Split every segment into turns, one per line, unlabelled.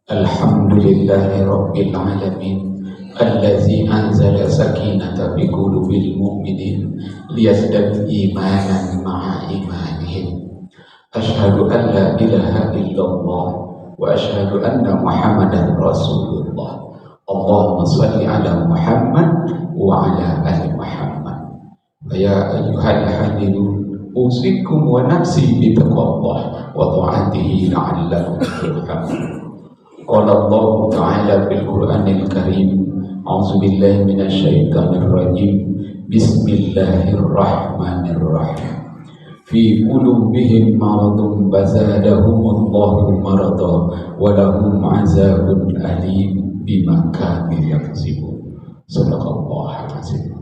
Alhamdulillahi Rabbil Alamin Allazi anzala sakinata bi qulubil mu'minin liyazdadu imanan ma'a imanihim. Asyhadu an la ilaha illallah wa asyhadu anna Muhammadan Rasulullah. Allahumma shalli ala Muhammad wa ala ali Muhammad. Ya ayyuhal hadirun, usikum wa nafsi bi taqwallah wa ta'atihi la'allakum turhamun. Qala Allah Ta'ala fil Qur'anil Karim, a'udzu billahi minasy syaithanir rajim. Bismillahirrahmanirrahim. Fi qulubihim maradun fazadahumullahu marada wa lahum 'adzabun alim bima kanu yaksibun. Shadaqallahul azim.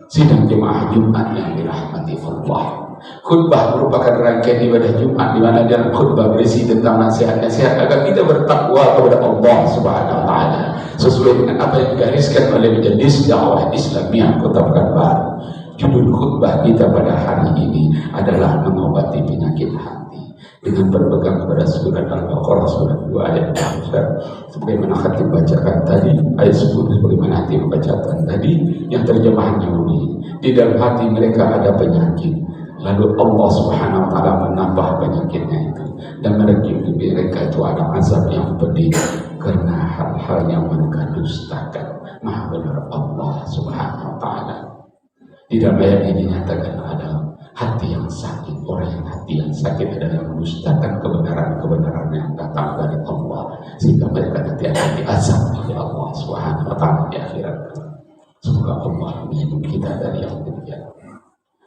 Sidang jemaah Jumat yang dirahmati Allah. Khutbah merupakan rangkaian ibadah Jumat di mana dalam khutbah berisi tentang nasihat-nasihat agar kita bertakwa kepada Allah Subhanahu wa taala sesuai dengan apa yang digariskan oleh Majelis Dakwah Islamiyah Kota Pekanbaru. Judul khutbah kita pada hari ini adalah mengobati penyakit hati dengan berpegang kepada surat Al-Baqarah surat 2 ayat 4 sebagaimana khatib bacakan tadi, ayat 10 sebagaimana khatib bacakan tadi yang terjemahannya bunyi, di dalam hati mereka ada penyakit, lalu Allah Subhanahu wa taala menambah penyakitnya itu, dan mereka itu ada azab yang pedih karena hal-hal yang mereka dustakan. Maha benar Allah Subhanahu wa taala. Di dalam ayat ini nyatakan ada hati yang sakit. Orang yang hati yang sakit adalah mendustakan kebenaran-kebenaran yang datang dari Allah, sehingga mereka nanti akan diazab oleh Allah Subhanahu wa taala di akhirat. Semoga Allah melindungi kita dari yang demikian.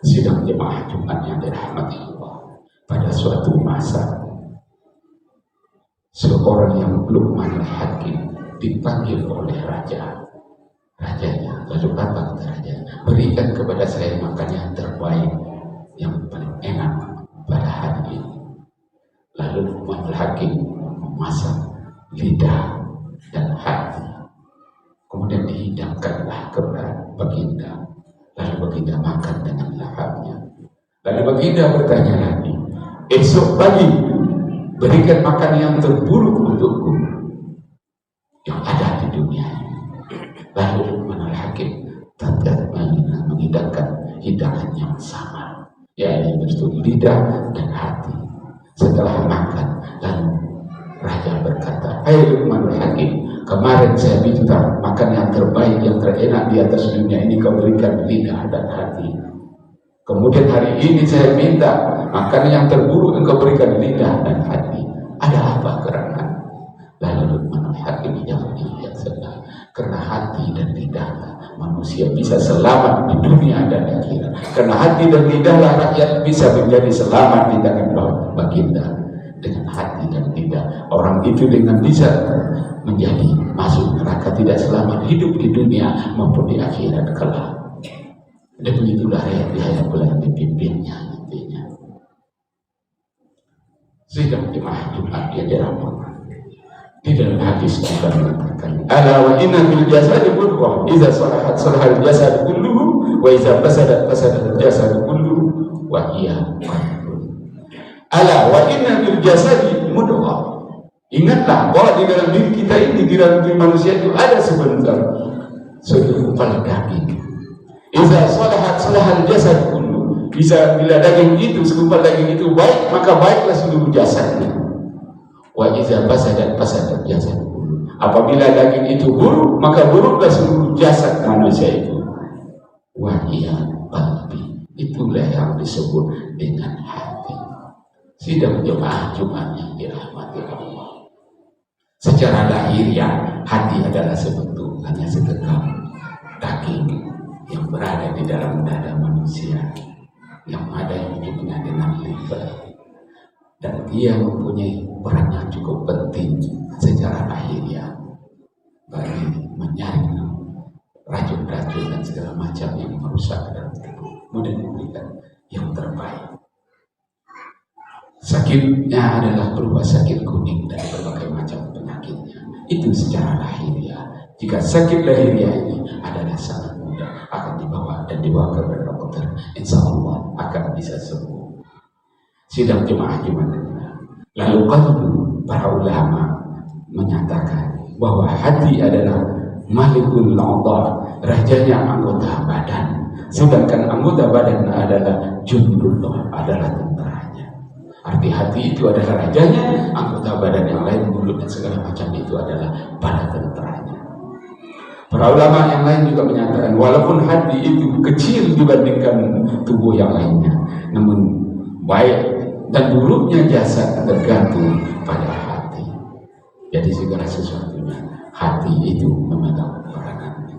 Sidang jemaah Jumat yang dirahmati Allah, pada suatu masa seorang yang Luqman Hakim dipanggil oleh rajanya, lalu kata raja, berikan kepada saya makan yang terbaik, yang paling enak pada hari ini. Lalu Luqman Hakim memasak lidah dan hati, kemudian dihidangkanlah kepada baginda. Lalu baginda makan dengan lahapnya. Lalu baginda bertanya lagi, esok pagi berikan makan yang terburuk untukku yang ada di dunia ini. Lalu Luqman Hakim tetap menghidangkan hidangan yang sama, yaitu lidah dan hati. Setelah makan, lalu raja berkata, hai Luqman Hakim, kemarin saya minta makan yang terbaik, yang terenak di atas dunia ini, kau berikan lidah dan hati. Kemudian hari ini saya minta makan yang terburuk, engkau berikan lidah dan hati. Ada apa gerangan? Lalu Luqman Hakim jawab, karena hati dan lidah manusia bisa selamat di dunia dan akhirat. Karena hati dan lidahlah rakyat bisa menjadi selamat di tangan baginda. Dengan hati dan lidah orang itu dengan bisa menjadi masuk neraka, tidak selamat hidup di dunia maupun di akhirat kelak. Dan begitulah ayat yang dipimpinnya nantinya. Sidang jemaah Jumat yang dirahmati, di dalam hadis juga mengatakan, ala wa inna fil jasadi mudghah idza salahat salahal jasad kulluhu wa idza fasadat fasadal jasad kulluhu wa hiya qalbun. Ala wa inna fil jasadi mudghah. Ingatlah bahwa di dalam diri kita ini, di dalam diri manusia itu ada sebentar segumpal daging. Idza salahat salahal jasad kulluhu. Bisa bila daging itu, segumpal daging itu baik, maka baiklah seluruh jasadnya. Wa iza fasadat fasadat jasad. Apabila daging itu buruk, maka buruklah seluruh jasad manusia itu. Wa hiya qalbi. Itulah yang disebut dengan hati. Sidang jemaah Jumat yang dirahmati Allah. Secara lahiriah, hati adalah sebentuk hanya segenggam daging yang berada di dalam dada manusia, yang ada yang disebutnya dengan liver. Dan dia mempunyai peran yang cukup penting secara lahiriah bagi menyaring racun-racun dan segala macam yang merusak dalam tubuh, kemudian memberikan yang terbaik. Sakitnya adalah berupa sakit kuning dan berbagai macam penyakitnya. Itu secara lahiriah. Jika sakit lahiriah ini adalah sangat mudah, akan dibawa ke dokter, insya Allah akan bisa sembuh. Sidang jemaah Jumat. Lalu qalbu, para ulama menyatakan bahwa hati adalah malikul a'dha, rajanya anggota badan, sedangkan anggota badan adalah jundullah, adalah tentaranya. Arti hati itu adalah rajanya, anggota badan yang lain, mulut dan segala macam itu adalah bala tentaranya. Para ulama yang lain juga menyatakan walaupun hati itu kecil dibandingkan tubuh yang lainnya, namun baik dan buruknya jasad tergantung pada hati. Jadi segala sesuatunya hati itu memegang peranannya.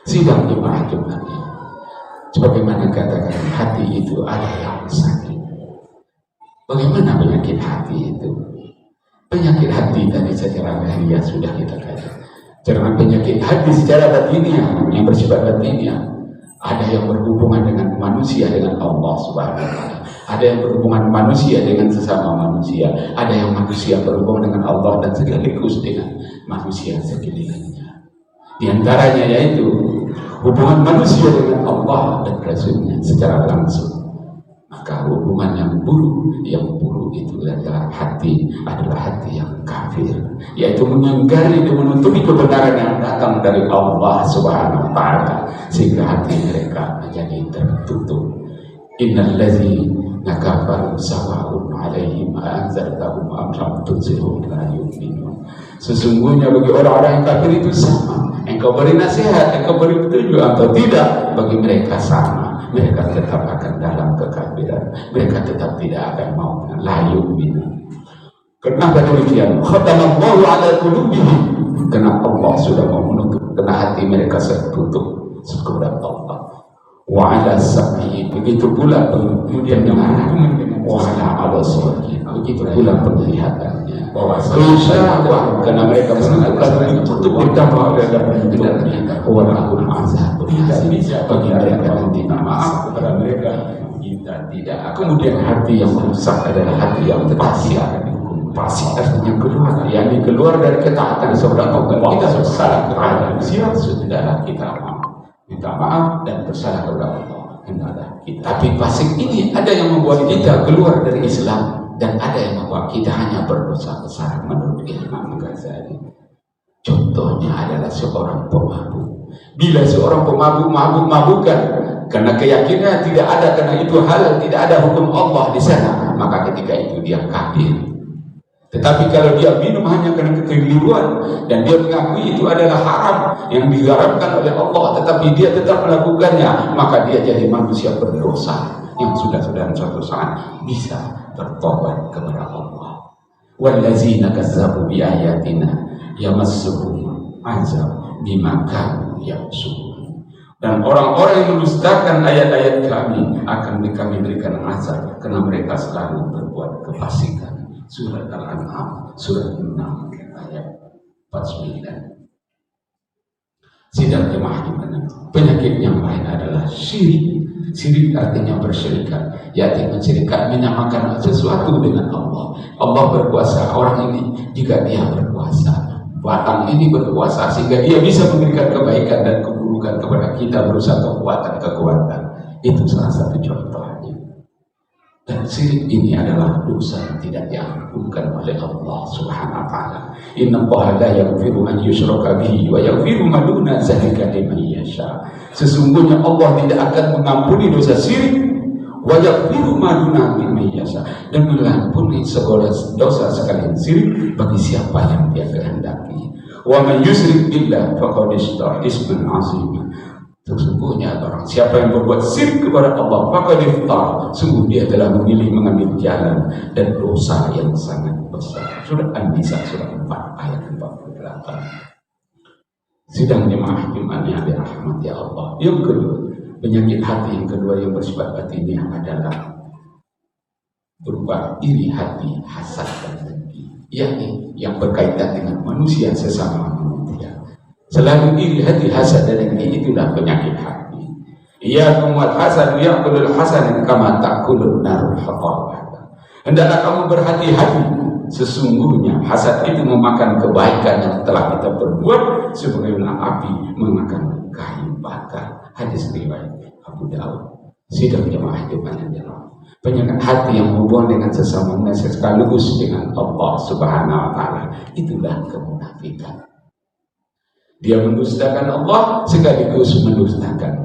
Sidang jemaah Jumat ini, sebagaimana katakan hati itu ada yang sakit. Bagaimana penyakit hati itu? Penyakit hati tadi secara lahiriah sudah kita kaji. Karena penyakit hati secara batiniah, yang bersifat batiniah, ada yang berhubungan dengan manusia, dengan Allah Subhanahu wa Ta'ala. Ada yang berhubungan manusia dengan sesama manusia. Ada yang manusia berhubungan dengan Allah dan sekaligus dengan manusia sekelilingnya. Di antaranya yaitu hubungan manusia dengan Allah dan Rasulnya secara langsung. Maka hubungan yang buruk itu adalah hati yang kafir, yaitu mengingkari dan menutupi kebenaran yang datang dari Allah Subhanahu wa Ta'ala, sehingga hati mereka menjadi tertutup. Innal ladzina kafaru sawa'un 'alaihim anzartahum am lam tunzirhum la yu'minun. Sesungguhnya bagi orang-orang yang kafir itu sama, engkau beri nasihat, engkau beri petunjuk atau tidak, bagi mereka sama. Mereka tetap akan dalam kekafiran. Mereka tetap tidak akan mau la yu'minun. Kenapa demikian? Khatamallahu 'ala qulubihim. Karena Allah sudah menutup, karena hati mereka tertutup kepada Allah. Wa 'ala sam'i, begitu pula kemudian wa 'ala absarihim, begitu pula penglihatannya. Kesyawah, karena mereka menutup tutup ditambah dalam hidupnya. Walahul azab, bagi mereka nanti maaf kepada mereka kita tidak. Kemudian hati yang rusak adalah hati yang fasik. Fasik artinya keluar, yakni keluar dari ketaatan kepada Allah. Kita bersalah kepada manusia, sudahlah kita minta maaf dan bersalah kepada Allah. Tapi fasik ini ada yang membuat kita keluar dari Islam, dan ada yang membuat kita hanya berdosa besar menurut Imam Ghazali. Contohnya adalah seorang pemabuk. Bila seorang pemabuk mabuk-mabukan karena keyakinan tidak ada, karena itu halal, tidak ada hukum Allah di sana, maka ketika itu dia kafir. Tetapi kalau dia minum hanya karena kekeliruan dan dia mengakui itu adalah haram yang diharamkan oleh Allah, tetapi dia tetap melakukannya, maka dia jadi manusia berdosa yang sudah dalam suatu saat bisa bertobat kepada Allah. Wallazina kazzabu bi ayatina yamassuhum azab bima kanu yafsukun. Dan orang-orang yang mendustakan ayat-ayat kami akan kami berikan azab karena mereka selalu berbuat kefasikan. Surat Al-An'am surat 6 ayat 49. Sidang jemaah di mana? Penyakit yang lain adalah syirik. Syirik artinya bersyirikat, yaitu mensyirikat, menyamakan sesuatu dengan Allah. Allah berkuasa, orang ini jika dia berkuasa, batang ini berkuasa sehingga dia bisa memberikan kebaikan dan keburukan kepada kita berusaha kekuatan. Itu salah satu contohnya. Dan syirik ini adalah dosa yang tidak diampunkan oleh Allah Subhanahu wa Ta'ala. Innallaha la yaghfiru an yushraka bihi wa yaghfiru ma duna dzalika liman yasha. Sesungguhnya Allah tidak akan mengampuni dosa syirik, wa yaghfiru ma duna liman yasha, dan mengampuni segala dosa sekalian syirik bagi siapa yang Dia kehendaki. Wa man yusyrik billah faqad ishtara isman 'azima. Sesungguhnya barang siapa yang berbuat syirik kepada Allah, maka iftar, sungguh dia telah memilih mengambil jalan dan dosa yang sangat besar. Surah An-Nisa surah 4 ayat 48. Sidang jemaah iman yang dirahmati Allah. Yang kedua, penyakit hati yang kedua yang bersifat batiniah adalah berupa iri hati, hasad dan dengki, yakni yang berkaitan dengan manusia sesama manusia. Selalu iri hati, hasad dan dengki, itulah penyakit hati. Iyyakum wal hasad ya'kulul hasan kama ta'kulun narul hatab. Hendaklah kamu berhati-hati, sesungguhnya hasad itu memakan kebaikan yang telah kita perbuat sebagaimana api memakan kayu bakar. Hadis riwayat Abu Dawud. Sidang jemaah di mana? Penyakit hati yang hubungan dengan sesama manusia sekaligus dengan Allah Subhanahu wa taala, itulah kemunafikan. Dia mendustakan Allah sekaligus mendustakan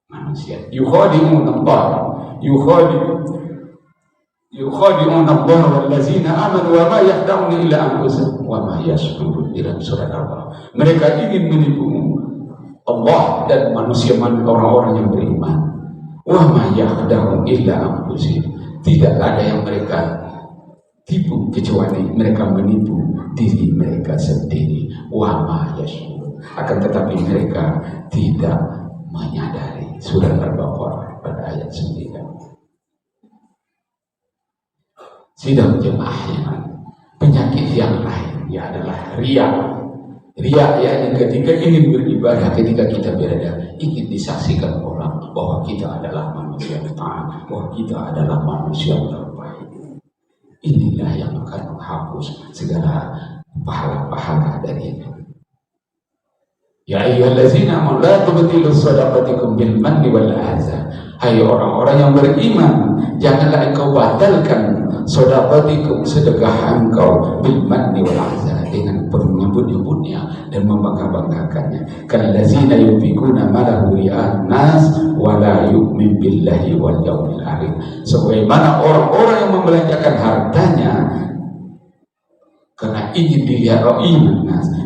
manusia. Yukhadi'una Allah, yukhadi'una Allah wallazina amanu wa ma yakhda'una illa anfusahum wa ma yash'urun. Dalam surat Allah, mereka ingin menipu Allah dan manusia, orang-orang yang beriman. Wa ma yakhda'un illa anfusahum. Tidak ada yang mereka tipu kecuali mereka menipu diri mereka sendiri. Wa ma yash'urun. Akan tetapi mereka tidak menyadari. Surah Al-Baqarah pada ayat 9. Sidang jemaah yang penyakit yang lain ya adalah riya. Riya yakni ketika ingin beribadah, ketika kita berada ingin disaksikan orang bahwa kita adalah manusia yang taat, bahwa kita adalah manusia yang terbaik. Inilah yang akan menghapus segala pahala-pahala dari itu. Ya ayyuhallazina amanu la tubtilu shadaqatikum bil manni wal adza. Hai orang-orang yang beriman, janganlah engkau batalkan shadaqatikum, sedekah engkau, bil manni wal adza, dengan menyebut-nyebutnya dan membangga-banggakannya. Kallazina yunfikuna malahu ria'an nas wa la yu'min billahi wal yawmil akhir. Sebagaimana orang-orang yang membelanjakan hartanya karena ingin dilihat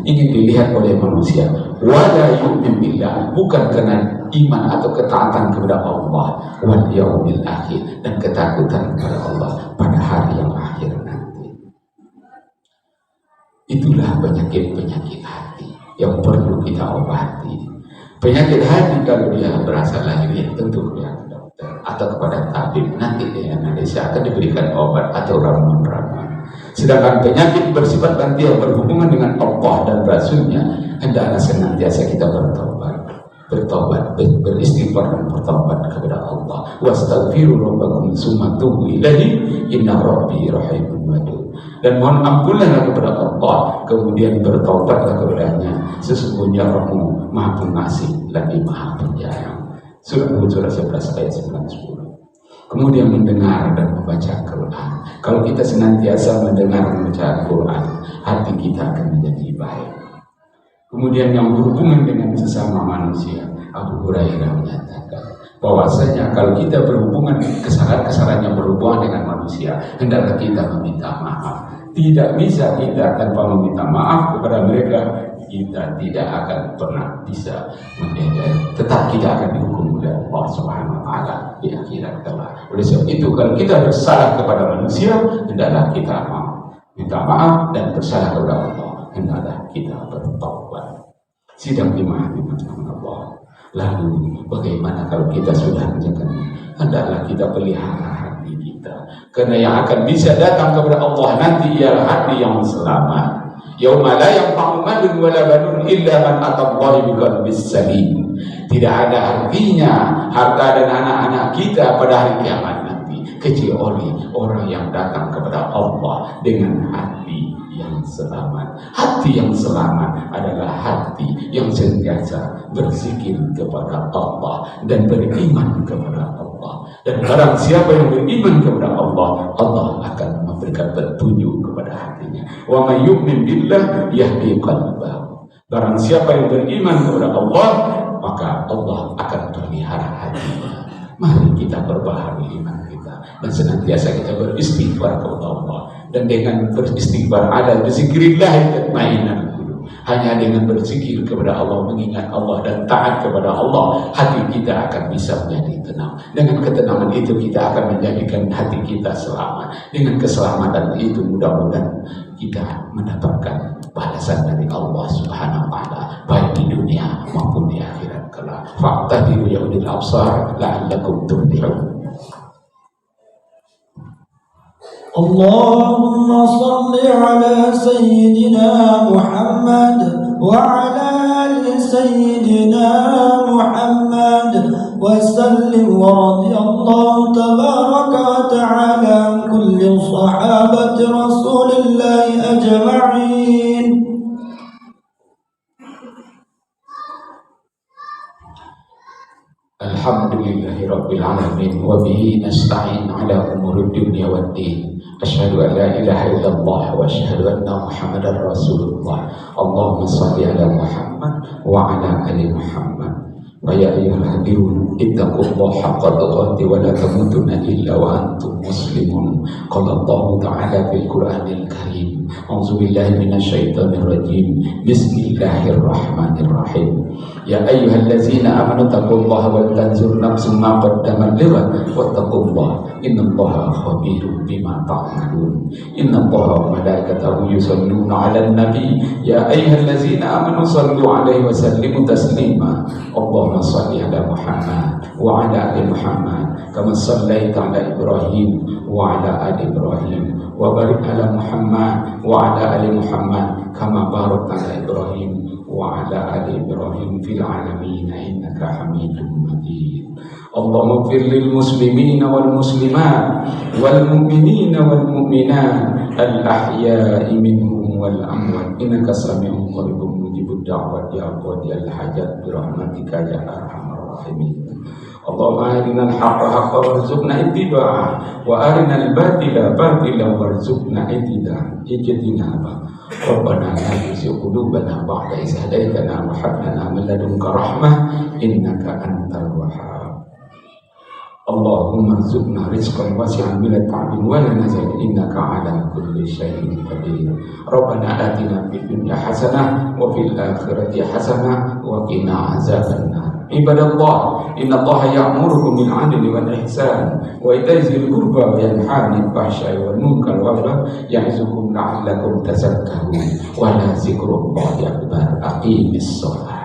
ingin dilihat oleh manusia, wala yu'min billah, bukan karena iman atau ketaatan kepada Allah, wal yaumil akhir, dan ketakutan kepada Allah pada hari yang akhir nanti. Itulah penyakit-penyakit hati yang perlu kita obati. Penyakit hati kalau dia berasal lahir tentu kepada dokter atau kepada tabib, nanti dia analisa akan diberikan obat atau ramuan-ramuan. Sedangkan penyakit bersifat nanti yang berhubungan dengan Allah dan Rasulnya, hendaklah senantiasa kita bertobat, beristighfar dan bertobat kepada Allah. Wastaghfiru rabbakum tsumma tubu ilaihi inna rabbi rahimun wadud. Dan mohon ampunlah kepada Allah, kemudian bertobatlah kepadanya, sesungguhnya Rabbmu Maha Pengasih lagi Maha Penyayang. Surah Al-Hujurat 11 ayat 9-10. Kemudian mendengar dan membaca Quran. Kalau kita senantiasa mendengar dan membaca Quran, hati kita akan menjadi baik. Kemudian yang berhubungan dengan sesama manusia, Abu Hurairah menyatakan bahwasanya kalau kita berhubungan kesalahan-kesalahan yang berhubungan dengan manusia, hendaklah kita meminta maaf. Tidak bisa kita tanpa meminta maaf kepada mereka, kita tidak akan pernah bisa menjadi, tetap kita akan dihukum oleh Allah Subhanahu wa taala di akhirat kelak. Oleh sebab itu, kalau kita bersalah kepada manusia, hendaklah kita minta maaf, dan bersalah kepada Allah, hendaklah kita bertobat. Sidang dimana Allah. Lalu bagaimana kalau kita sudah menjaga? Hendaklah kita pelihara hati kita, karena yang akan bisa datang kepada Allah nanti ialah hati yang selamat. Yauma la yanfa'u malun wala banun illa man atallaha biqalbin salim. Tidak ada artinya harta dan anak-anak kita pada hari kiamat nanti kecuali orang yang datang kepada Allah dengan hati yang selamat. Hati yang selamat adalah hati yang sentiasa berzikir kepada Allah dan beriman kepada Allah. Dan barang siapa yang beriman kepada Allah, Allah akan memberikan petunjuk kepada hatinya. Wa may yu'min billah yahdi qalbahu. Barang siapa yang beriman kepada Allah, maka Allah akan pelihara hatinya. Mari kita perbaharui iman kita dan senantiasa kita beristighfar kepada Allah. Dan dengan beristighfar ada berzikrillah tatma'innul qulub. Hanya dengan berzikir kepada Allah, mengingat Allah dan taat kepada Allah, hati kita akan bisa menjadi tenang. Dengan ketenangan itu kita akan menjadikan hati kita selamat. Dengan keselamatan itu mudah-mudahan kita mendapatkan balasan dari Allah Subhanahu wa taala, baik di dunia maupun di akhirat kelak. Fa'tabiru ya ulil absar la'allakum tuflihun.
اللهم صل على سيدنا محمد وعلى آل سيدنا محمد وسلم ورضي الله تبارك وتعالى عن كل صحابة رسول الله أجمعين.
Alhamdulillahi Rabbil Alamin. Wa bihi nasta'in ala umuri dunya wad din. Asyhadu an la ilaha illallah wa asyhadu anna Muhammadar Rasulullah. Allahumma shalli ala Muhammad wa ala ali Muhammad. Wa ya ayyuhal hadirun ittaqullaha haqqa tuqatih wa la tamutunna illa wa antum muslimun. Qala Allah ta'ala fil Qur'anil Karim. A'udzu billahi minasyaitonir rajim. Bismillahirrahmanirrahim. Ya ayyuhallazina amanu taqullaha wal tanzur nafsum ma qaddamat lighad wattaqullaha innallaha khabirum bima ta'malun. Innallaha wa malaikatahu yusholluna 'alan nabi ya ayyuhallazina amanu shallu 'alaihi wa sallimu taslima. Allahumma shalli 'ala Muhammad wa 'ala ali Muhammad kama shallaita 'ala Ibrahim wa 'ala ali Ibrahim wa barik 'ala Muhammad wa 'ala ali Muhammad kama barakta 'ala Ibrahim wa 'ala ali Ibrahim fil 'alamin innaka Hamidum Majid. Allahumma ighfir lil muslimina wal muslimat wal mu'minina wal mu'minat al ahya'i minhum wal amwat innaka sami'un qaribun mujibud da'wat ya qadiyal hajat bi rahmatika ya arhamar rahimin. Allahumma arinal haqqa haqqan warzuqna ittiba'ah wa arinal batila batilan warzuqna ijtinabah. Rabbana la tuzigh qulubana ba'da idh hadaytana wa hab lana min ladunka rahmah innaka antal wahhab. Allahumma rzuqna rizqan wasi'an bila ta'bin wa la nazal innaka ala kulli syai'in qadir. Rabbana atina fid dunya hasanah wa fil akhirati hasanah wa qina azabannar. Ibadallah, innallaha ya'murukum bil 'adli wal ihsan wa ita'i dzil qurba wa yanha 'anil fahsya'i wal munkar wa ya'izukum la'allakum tadhakkarun. Wa la dzikrullahi akbar. Aqimis shalah.